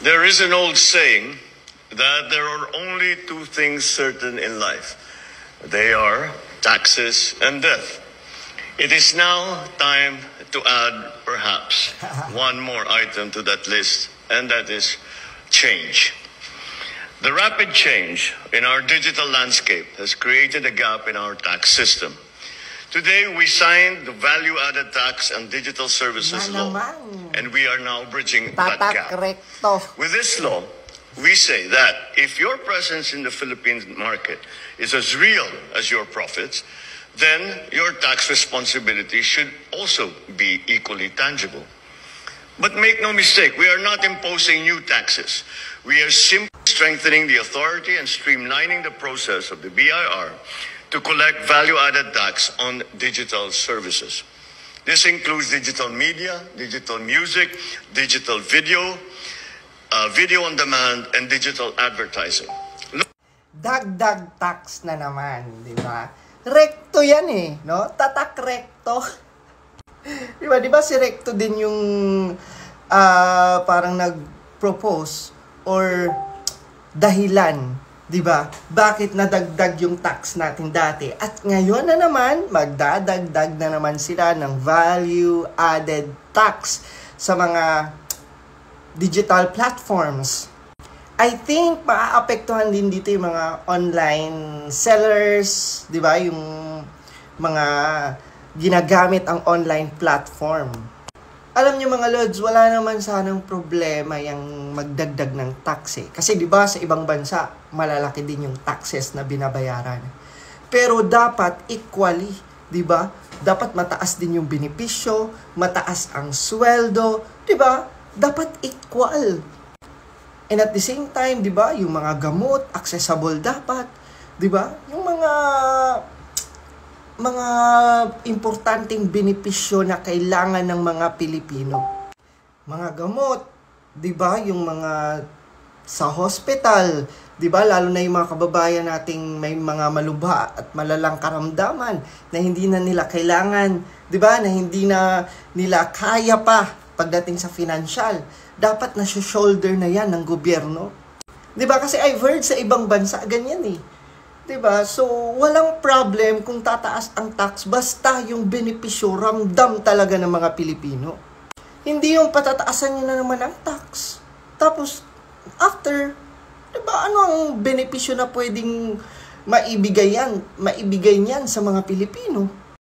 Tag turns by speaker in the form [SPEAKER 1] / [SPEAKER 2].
[SPEAKER 1] There is an old saying that there are only two things certain in life. They are taxes and death. It is now time to add perhaps one more item to that list, and that is change. The rapid change in our digital landscape has created a gap in our tax system. Today, we signed the Value-Added Tax and Digital Services Law, and we are now bridging that gap. With this law, we say that if your presence in the Philippine market is as real as your profits, then your tax responsibility should also be equally tangible. But make no mistake, we are not imposing new taxes. We are simply strengthening the authority and streamlining the process of the BIR to collect value-added tax on digital services. This includes digital media, digital music, digital video, video on demand, and digital advertising.
[SPEAKER 2] Dagdag tax na naman, di ba? Recto yan eh, no? Tatak recto. Di ba si Recto din yung parang nag-propose or dahilan, di ba? Bakit nadagdag yung tax natin dati? At ngayon na naman, magdadagdag na naman sila ng value-added tax sa mga digital platforms. I think maaapektuhan din dito yung mga online sellers, di ba? Yung mga ginagamit ang online platform. Alam niyo mga Lods, wala naman sanang problema yung magdagdag ng tax eh. Kasi di ba sa ibang bansa, malalaki din yung taxes na binabayaran. Pero dapat equally, di ba? Dapat mataas din yung benepisyo, mataas ang sweldo, di ba? Dapat equal. And at the same time, di ba, yung mga gamot, accessible dapat, di ba? Yung mga importanteng benepisyo na kailangan ng mga Pilipino. Mga gamot, 'di ba? Yung mga sa hospital, 'di ba? Lalo na yung mga kababayan nating may mga malubha at malalang karamdaman na hindi na nila kailangan, 'di ba? Na hindi na nila kaya pa pagdating sa financial. Dapat na shoulder na 'yan ng gobyerno. 'Di ba? Kasi I've heard sa ibang bansa ganyan eh. Diba? So, walang problem kung tataas ang tax basta yung benepisyo ramdam talaga ng mga Pilipino. Hindi yung patataasan nyo na naman ang tax. Tapos, after, diba, ano ang benepisyo na pwedeng maibigay niyan sa mga Pilipino?